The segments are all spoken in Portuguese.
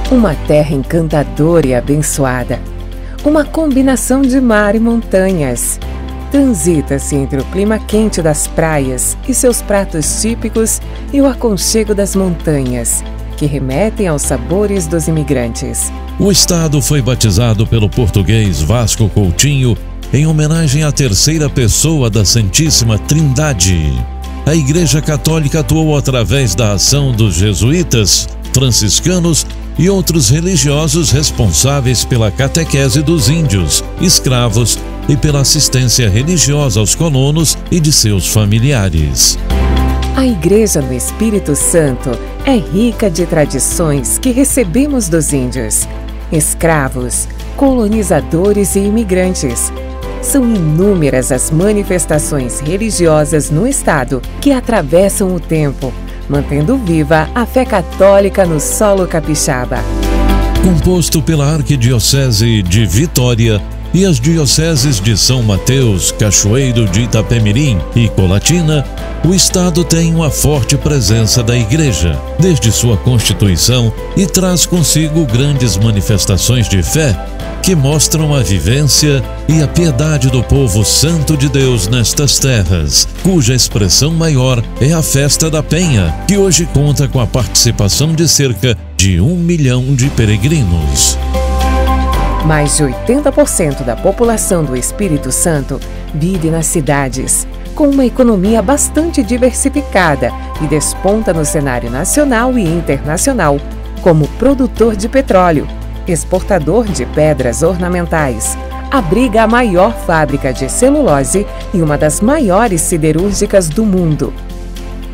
Uma terra encantadora e abençoada. Uma combinação de mar e montanhas. Transita-se entre o clima quente das praias e seus pratos típicos e o aconchego das montanhas, que remetem aos sabores dos imigrantes. O estado foi batizado pelo português Vasco Coutinho em homenagem à terceira pessoa da Santíssima Trindade. A Igreja Católica atuou através da ação dos jesuítas, franciscanos e outros religiosos responsáveis pela catequese dos índios, escravos e pela assistência religiosa aos colonos e de seus familiares. A Igreja no Espírito Santo é rica de tradições que recebemos dos índios, escravos, colonizadores e imigrantes. São inúmeras as manifestações religiosas no estado que atravessam o tempo, mantendo viva a fé católica no solo capixaba. Composto pela Arquidiocese de Vitória e as dioceses de São Mateus, Cachoeiro de Itapemirim e Colatina, o estado tem uma forte presença da Igreja, desde sua constituição, e traz consigo grandes manifestações de fé que mostram a vivência e a piedade do povo santo de Deus nestas terras, cuja expressão maior é a Festa da Penha, que hoje conta com a participação de cerca de 1 milhão de peregrinos. Mais de 80% da população do Espírito Santo vive nas cidades, com uma economia bastante diversificada e desponta no cenário nacional e internacional como produtor de petróleo, exportador de pedras ornamentais, abriga a maior fábrica de celulose e uma das maiores siderúrgicas do mundo.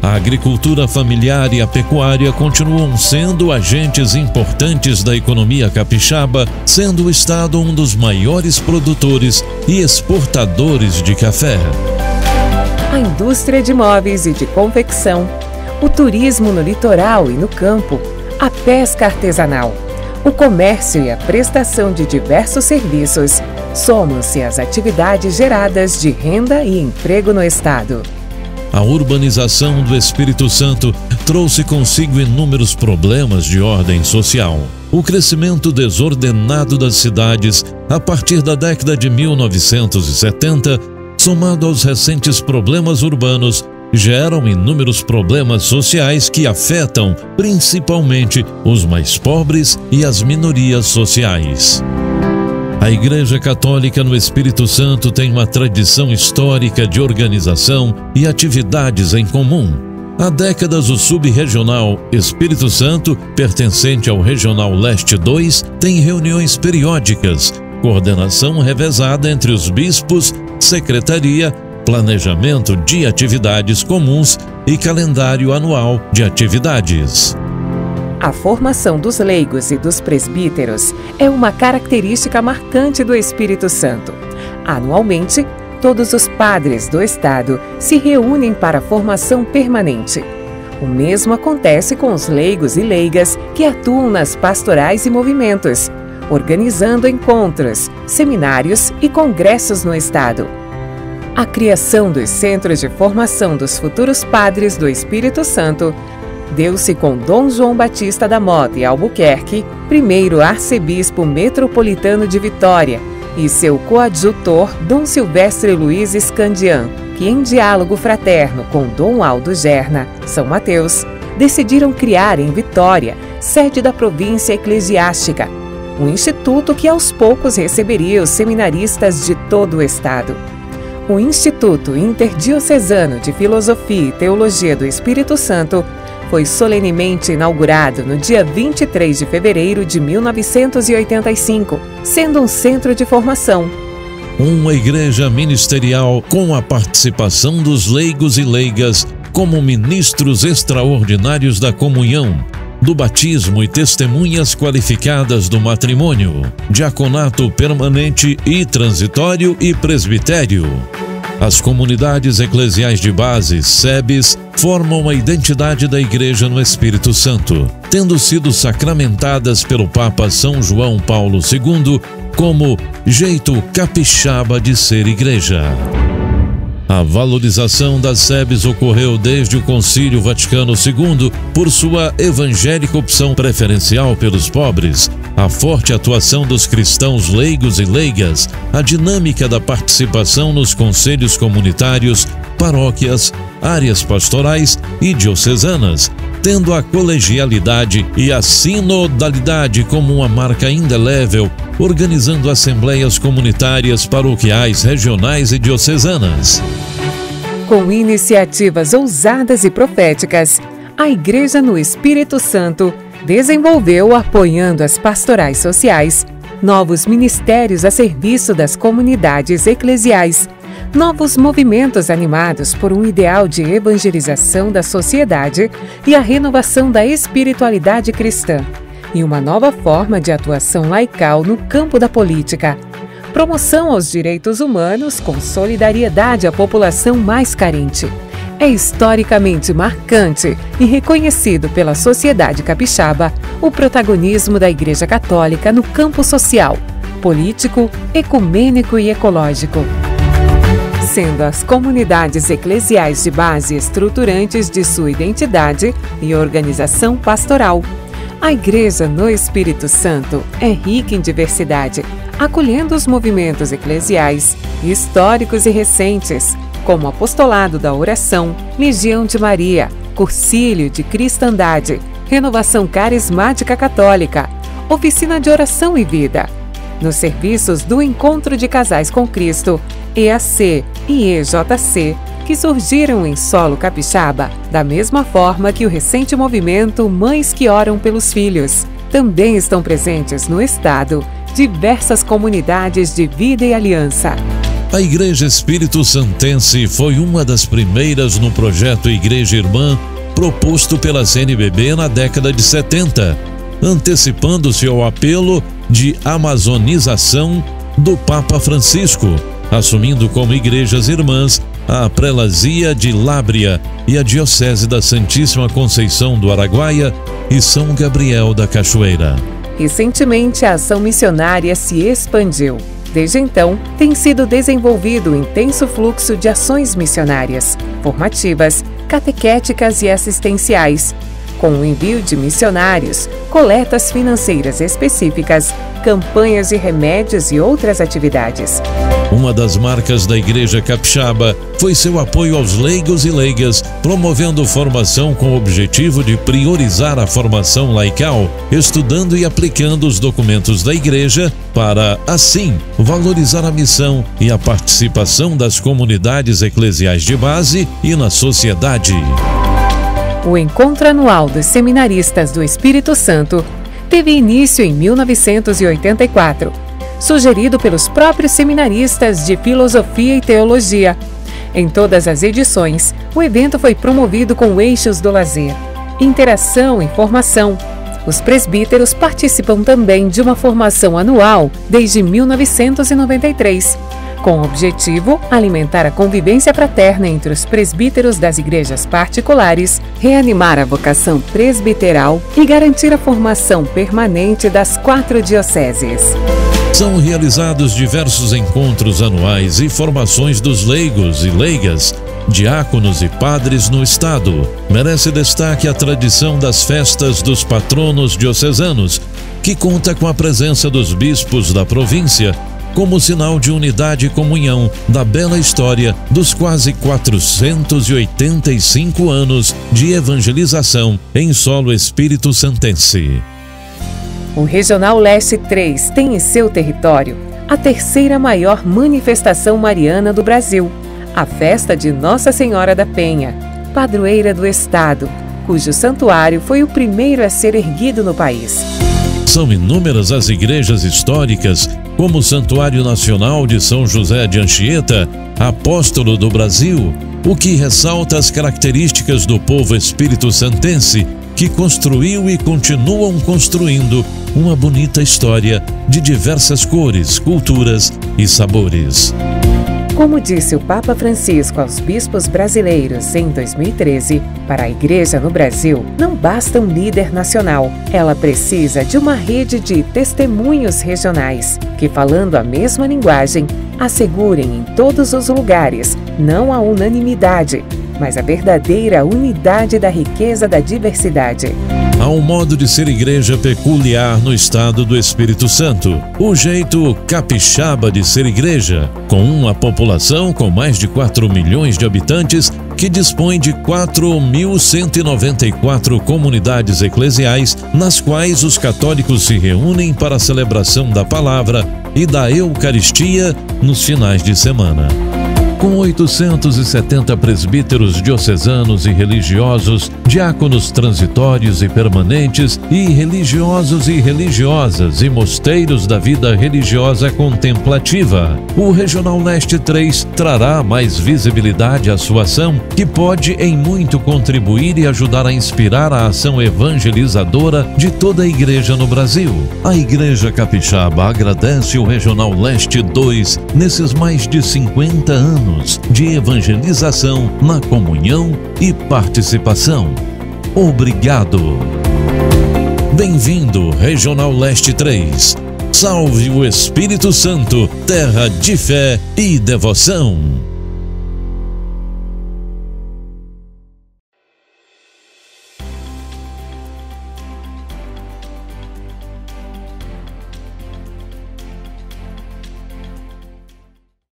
A agricultura familiar e a pecuária continuam sendo agentes importantes da economia capixaba, sendo o estado um dos maiores produtores e exportadores de café. A indústria de móveis e de confecção, o turismo no litoral e no campo, a pesca artesanal, o comércio e a prestação de diversos serviços somam-se às atividades geradas de renda e emprego no estado. A urbanização do Espírito Santo trouxe consigo inúmeros problemas de ordem social. O crescimento desordenado das cidades a partir da década de 1970, somado aos recentes problemas urbanos, geram inúmeros problemas sociais que afetam principalmente os mais pobres e as minorias sociais. A Igreja Católica no Espírito Santo tem uma tradição histórica de organização e atividades em comum. Há décadas, o Sub-Regional Espírito Santo, pertencente ao Regional Leste 2, tem reuniões periódicas, coordenação revezada entre os bispos, secretaria, planejamento de atividades comuns e calendário anual de atividades. A formação dos leigos e dos presbíteros é uma característica marcante do Espírito Santo. Anualmente, todos os padres do estado se reúnem para a formação permanente. O mesmo acontece com os leigos e leigas que atuam nas pastorais e movimentos, organizando encontros, seminários e congressos no estado. A criação dos centros de formação dos futuros padres do Espírito Santo deu-se com Dom João Batista da Mota e Albuquerque, primeiro arcebispo metropolitano de Vitória, e seu coadjutor Dom Silvestre Luiz Scandian, que em diálogo fraterno com Dom Aldo Gerna, São Mateus, decidiram criar em Vitória, sede da província eclesiástica, um instituto que aos poucos receberia os seminaristas de todo o estado. O Instituto Interdiocesano de Filosofia e Teologia do Espírito Santo foi solenemente inaugurado no dia 23 de fevereiro de 1985, sendo um centro de formação. Uma igreja ministerial com a participação dos leigos e leigas como ministros extraordinários da comunhão, do batismo e testemunhas qualificadas do matrimônio, diaconato permanente e transitório e presbitério. As comunidades eclesiais de base, SEBs, formam a identidade da Igreja no Espírito Santo, tendo sido sacramentadas pelo Papa São João Paulo II como jeito capixaba de ser igreja. A valorização das SEBs ocorreu desde o Concílio Vaticano II por sua evangélica opção preferencial pelos pobres, a forte atuação dos cristãos leigos e leigas, a dinâmica da participação nos conselhos comunitários, paróquias, áreas pastorais e diocesanas, tendo a colegialidade e a sinodalidade como uma marca indelével, organizando assembleias comunitárias, paroquiais, regionais e diocesanas. Com iniciativas ousadas e proféticas, a Igreja no Espírito Santo desenvolveu, apoiando as pastorais sociais, novos ministérios a serviço das comunidades eclesiais, novos movimentos animados por um ideal de evangelização da sociedade e a renovação da espiritualidade cristã, e uma nova forma de atuação laical no campo da política, promoção aos direitos humanos com solidariedade à população mais carente. É historicamente marcante e reconhecido pela sociedade capixaba o protagonismo da Igreja Católica no campo social, político, ecumênico e ecológico, sendo as comunidades eclesiais de base estruturantes de sua identidade e organização pastoral. A Igreja no Espírito Santo é rica em diversidade, acolhendo os movimentos eclesiais, históricos e recentes, como Apostolado da Oração, Legião de Maria, Cursilho de Cristandade, Renovação Carismática Católica, Oficina de Oração e Vida. Nos serviços do Encontro de Casais com Cristo, EAC e EJC, que surgiram em solo capixaba, da mesma forma que o recente movimento Mães que Oram pelos Filhos. Também estão presentes no estado diversas comunidades de vida e aliança. A Igreja Espírito Santense foi uma das primeiras no projeto Igreja Irmã, proposto pela CNBB na década de 70, antecipando-se ao apelo de amazonização do Papa Francisco, assumindo como igrejas irmãs a prelazia de Lábrea e a Diocese da Santíssima Conceição do Araguaia e São Gabriel da Cachoeira. Recentemente, a ação missionária se expandiu. Desde então, tem sido desenvolvido um intenso fluxo de ações missionárias, formativas, catequéticas e assistenciais, com o envio de missionários, coletas financeiras específicas, campanhas de remédios e outras atividades. Uma das marcas da Igreja Capixaba foi seu apoio aos leigos e leigas, promovendo formação com o objetivo de priorizar a formação laical, estudando e aplicando os documentos da Igreja para, assim, valorizar a missão e a participação das comunidades eclesiais de base e na sociedade. O Encontro Anual dos Seminaristas do Espírito Santo teve início em 1984, sugerido pelos próprios seminaristas de Filosofia e Teologia. Em todas as edições, o evento foi promovido com eixos do lazer, interação e formação. Os presbíteros participam também de uma formação anual desde 1993, com o objetivo alimentar a convivência fraterna entre os presbíteros das igrejas particulares, reanimar a vocação presbiteral e garantir a formação permanente das 4 dioceses. São realizados diversos encontros anuais e formações dos leigos e leigas, diáconos e padres no estado. Merece destaque a tradição das festas dos patronos diocesanos, que conta com a presença dos bispos da província, como sinal de unidade e comunhão da bela história dos quase 485 anos de evangelização em solo espírito santense. O Regional Leste 3 tem em seu território a terceira maior manifestação mariana do Brasil, a festa de Nossa Senhora da Penha, padroeira do estado, cujo santuário foi o primeiro a ser erguido no país. São inúmeras as igrejas históricas, como o Santuário Nacional de São José de Anchieta, apóstolo do Brasil, o que ressalta as características do povo espírito-santense, que construiu e continuam construindo uma bonita história de diversas cores, culturas e sabores. Como disse o Papa Francisco aos bispos brasileiros em 2013, para a Igreja no Brasil não basta um líder nacional, ela precisa de uma rede de testemunhos regionais que, falando a mesma linguagem, assegurem em todos os lugares não a unanimidade, mas a verdadeira unidade da riqueza da diversidade. Há um modo de ser igreja peculiar no estado do Espírito Santo, o jeito capixaba de ser igreja, com uma população com mais de 4 milhões de habitantes que dispõe de 4.194 comunidades eclesiais, nas quais os católicos se reúnem para a celebração da palavra e da Eucaristia nos finais de semana. Com 870 presbíteros diocesanos e religiosos, diáconos transitórios e permanentes, e religiosos e religiosas e mosteiros da vida religiosa contemplativa, o Regional Leste 3 trará mais visibilidade à sua ação, que pode em muito contribuir e ajudar a inspirar a ação evangelizadora de toda a igreja no Brasil. A Igreja Capixaba agradece o Regional Leste 2 nesses mais de 50 anos de evangelização na comunhão e participação. Obrigado. Bem-vindo, Regional Leste 3. Salve o Espírito Santo, terra de fé e devoção.